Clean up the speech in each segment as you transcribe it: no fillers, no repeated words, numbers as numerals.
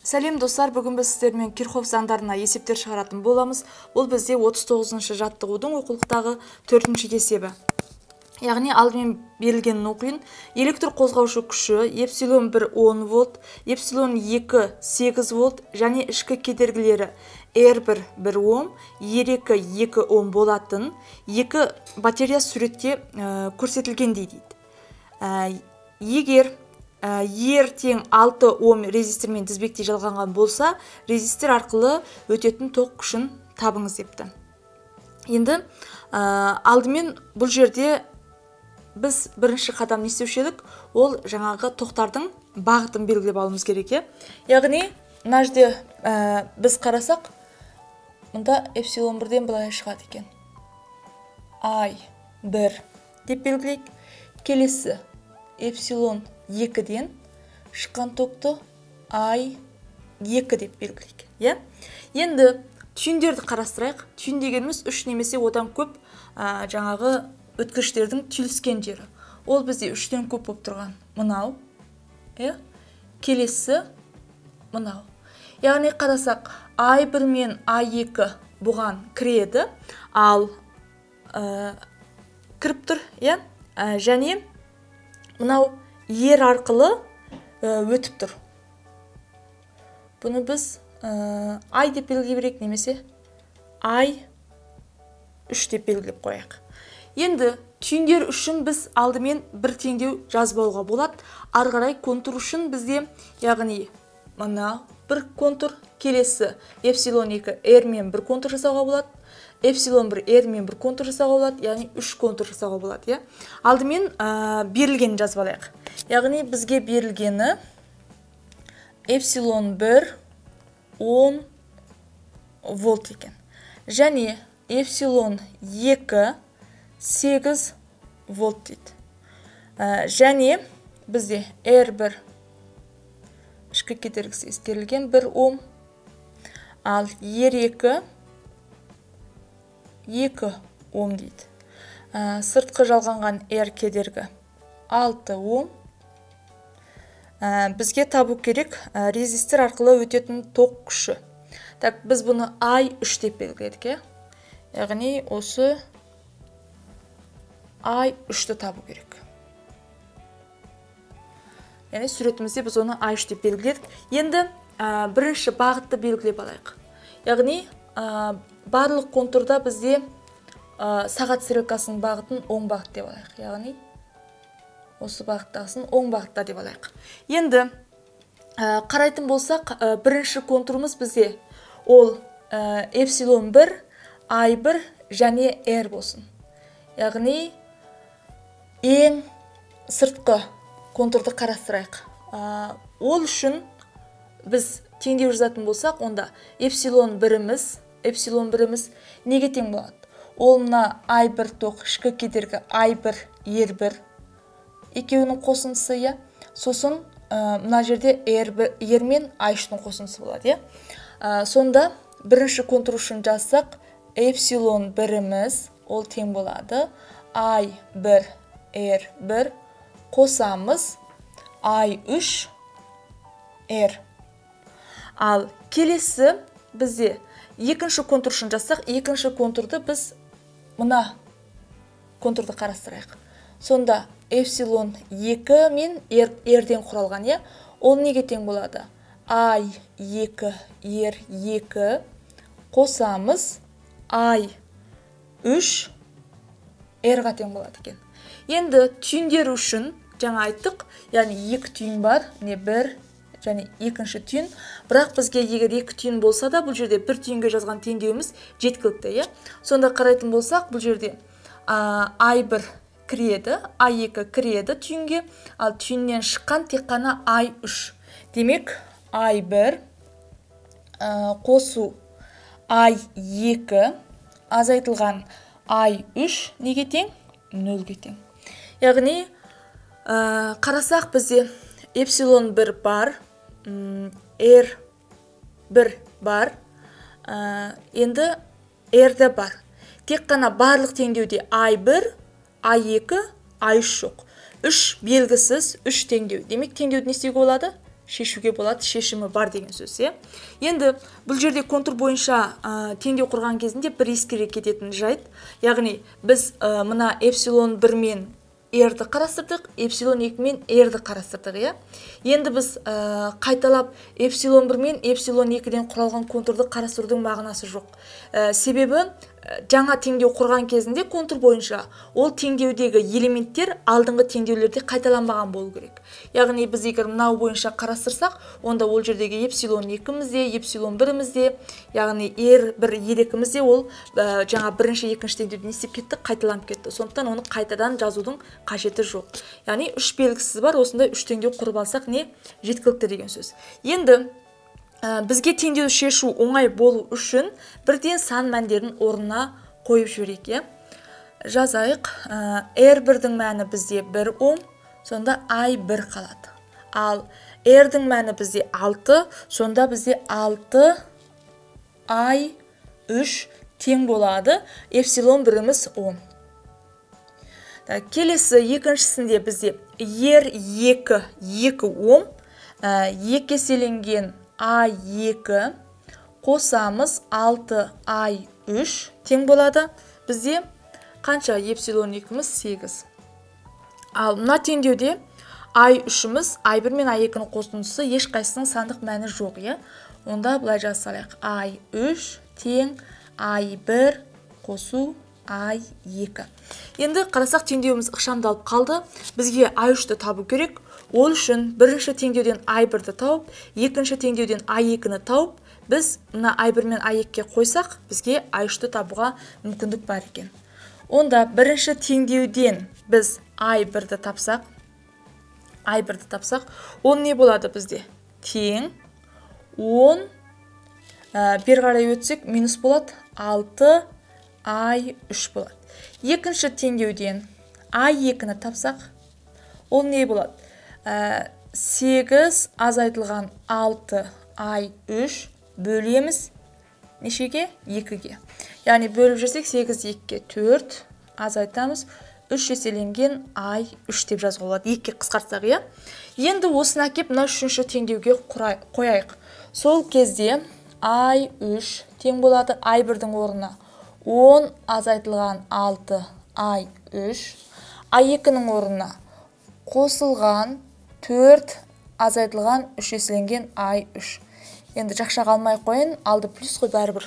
Сәлем достар, бүгін біз сіздермен Кирхов заңдарына есептер шығаратын боламыз. Бұл бізде 39-шы жаттығудың оқулықтағы 4-ші есебі. Яғни алдымен берілген оқиын. Электр қозғаушы күші эпсилон 1 10 вольт, эпсилон 2 8 вольт және ішкі кедергілері R1 1 ом, R2 2 ом болатын екі батарея суретте көрсетілген дейді. Егер R тең 6 ом резистормен тізбектей жалғанған болса, резистор арқылы өтетін тоқ күшін табыңыз депті. Енді алдымен бұл жерде біз бірінші қадам не істеуші едік? Ол жаңағы тоқтардың бағытын белгілеп алуымыз керек. Яғни мына жерде біз қарасақ, мұнда эпсилон 1-ден былай шығады екен. I1 деп белгілейік. Келесі эпсилон 2-ден шыққан тоқты I2 деп белгілейік. Енді түйіндерді қарастырайық. Түйін дегеніміз 3 немесе одан көп жаңағы өткіштердің түйіліскен жері. Ол бізде 3-тен көп болып тұрған мынау. Келесі мынау. Яғни қарасақ, I1 мен I2 бұған кіреді, ал кіріп тұр, және мынау R арқылы өтіп тұр. Бұны біз I деп белгілей берейік, немесе I3 деп белгілеп қояйық. Енді түйіндер үшін біз алдымен бір теңдеу жазып алуға болады. Ары қарай контур үшін бізде, яғни мына бір контур, келесі эпсилон 2 R мен бір контур жасауға болады. Эпсилон 1 R мен бір контур жасауға болады, яғни 3 контур жасауға болады. Алдымен берілгенін жазып алайық. Яғни бізге берілгені эпсилон 1 10 вольт екен. Және эпсилон 2 8 вольт дейді. Және бізде R1 ішкі кедергісі ескерілген 1 ом, ал R2 2 ом дейді. Сыртқы жалғанған R кедергі 6 ом. Бізге табу керек резистор арқылы өтетін тоқ күші. Так, біз бұны I3 деп белгіледік. Яғни осы I3-ті табу керек. Яғни суретімізде біз оны I3 деп белгіледік. Енді бірінші бағытты белгілеп алайық. Яғни барлық контурда бізде сағат стрелкасының бағытын оң бағыт деп алайық. Яғни осы бағыттағысын оң бағытта деп алайық. Енді қарайтын болсақ, бірінші контурымыз бізде ол эпсилон 1, I1 және R болсын. Яғни ең сыртқы контурды қарастырайық. Ол үшін біз теңдеу жазатын болсақ, онда эпсилон 1-іміз неге тең болады? Ол мына I1 тоқ ішкі кедергі I1 R1 екеуінің қосындысы, сосын мына жерде R мен I3-ның қосындысы болады. Сонда бірінші контур үшін жазсақ, эпсилон 1-іміз ол тең болады I1 R1 қосамыз I3 R. Ал келесі бізде екінші контур үшін жазсақ, екінші контурды біз мына контурды қарастырайық. Сонда эпсилон 2 мен R-ден құралған, ол неге тең болады? I2 R2 қосамыз I3 R-ға тең болады екен. Енді түйіндер үшін жаңа айттық, яғни екі түйін бар, бір және екінші түйін. Бірақ бізге егер екі түйін болса да, бұл жерде бір түйінге жазған теңдеуіміз жеткілікті. Сонда қарайтын болсақ, бұл жерде I1 кіреді, I2 кіреді түйінге, ал түйіннен шыққан тек қана I3. Демек, I1 қосу I2 азайтылған I3 неге тең? 0-ге тең. Яғни, қарасақ бізде эпсилон 1 бар, R1 бар, енді R-де бар. Тек қана барлық теңдеуде I1, I2, I3 жоқ. 3 белгісіз, 3 теңдеу. Демек, теңдеуді не істеуге болады? шешуге болады, шешімі бар деген сөз. Енді бұл жерде контур бойынша теңдеу құрған кезінде бір ескере кететін жайт, яғни біз мына эпсилон 1 мен R-ді қарастырдық, эпсилон 2 мен R-ді қарастырдық. Енді біз қайталап эпсилон 1 мен эпсилон 2-ден құралған контурды қарастырудың мағынасы жоқ. Себебі жаңа теңдеу құрған кезінде контур бойынша ол теңдеудегі элементтер алдыңғы теңдеулерде қайталанбаған болу керек. Яғни біз егер мынау бойынша қарастырсақ, онда ол жердегі эпсилон 2-мізде, эпсилон 1-мізде, яғни R1, R2-мізде ол жаңа бірінші, екінші теңдеуден естеп кетті, қайталанып кетті. Сондықтан оны қайтадан жазудың қажеті жоқ. Яғни 3 белгісіз бар, осындай 3 теңдеу құрып алсақ не жеткілікті деген сөз. Енді бізге теңдеуді шешу оңай болу үшін бірден сан мәндерін орнына қойып жіберейік. Жазайық. R1-дің мәні бізде 1 Ом, сонда I1 қалады. Ал R-дің мәні бізде 6, сонда бізде 6 I3 тең болады. Эпсилон 1-іміз 10. Келесі екіншісінде бізде R2 2 Ом, 2 еселенген I2 қосамыз 6 I3 тең болады. Бізде қанша? Эпсилон 2-міз 8. Ал мына теңдеуде I3-міз I1 мен I2-ның қосындысы ешқайсының сандық мәні жоқ. Онда былай жазсақ, I3 тең I1 қосу I2. Енді қарасақ теңдеуіміз ықшамдалып қалды. Бізге I3-ті табу керек. Ол үшін бірінші теңдеуден I1-ді тауып, екінші теңдеуден I2-ні тауып, біз мына I1 мен I2-ге қойсақ, бізге I3-ті табуға мүмкіндік бар екен. Онда бірінші теңдеуден біз I1-ді тапсақ, ол не болады бізде? Тең 10, бер қарай өтсек, минус болады, 6 I3 болады. Екінші теңдеуден I2-ні тапсақ, ол не болады? 8 азайтылған 6 I3 бөлеміз нешеге? 2-ге. Яғни бөліп жүрсек 8 2-ге 4 азайтамыз. 3 еселенген I3 деп жазуға болады. 2-ге қысқартсақ. Енді осыны әкеп мына үшінші теңдеуге қояйық. Сол кезде I3 тең болады. I1-дің орнына 10 азайтылған 6 I3. I2-ның орнына қосылған 4 азайтылған 3 еселенген I3. Енді жақша қалмай қойын, алды плюс қой бәрібір.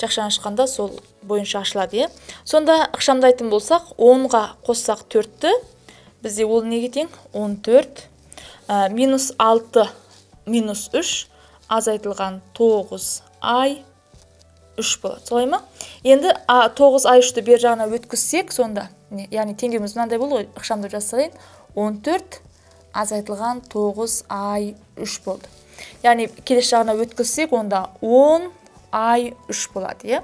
Жақшаны ашқанда сол бойынша ашылады. Сонда ықшамдайтын болсақ, 10-ға қоссақ 4-ті, бізде ол неге тең? 14. Минус 6, минус 3, азайтылған 9 I3 болады. Солай ма? Енді 9 I3-ті бер жағына өткізсек, сонда, яғни теңдеуіміз мынандай болды ғой, ықшамдап жазсағын, 14 азайтылған 9 I3 болды. Яғни келесі жағына өткізсек, онда 10 I3 болады.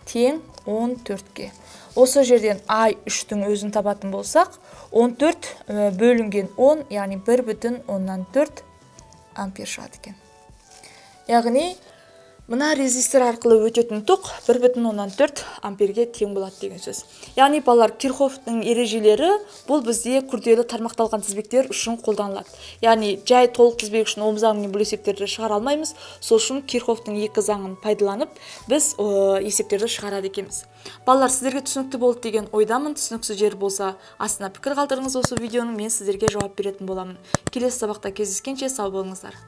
Тең 14-ге. Осы жерден I3-дің өзін табатын болсақ, 14 бөлінген 10, яғни 1,4 ампер шығады екен. Яғни мына резистор арқылы өтетін тоқ 1,4 амперге тең болады деген сөз. Яғни балалар, Кирхофтың ережелері бұл бізде күрделі тармақталған тізбектер үшін қолданылады. Яғни жай толық тізбек үшін Ом заңымен бұл есептерді шығара алмаймыз. Сол үшін Кирхофтың екі заңын пайдаланып, біз есептерді шығарады екенбіз. Балалар, сіздерге түсінікті болды деген ойдамын. Түсініксіз жері болса, астына пікір қалдырыңыз осы видеоны, мен сіздерге жауап беретін боламын. Келесі сабақта кездескенше сау болыңыздар.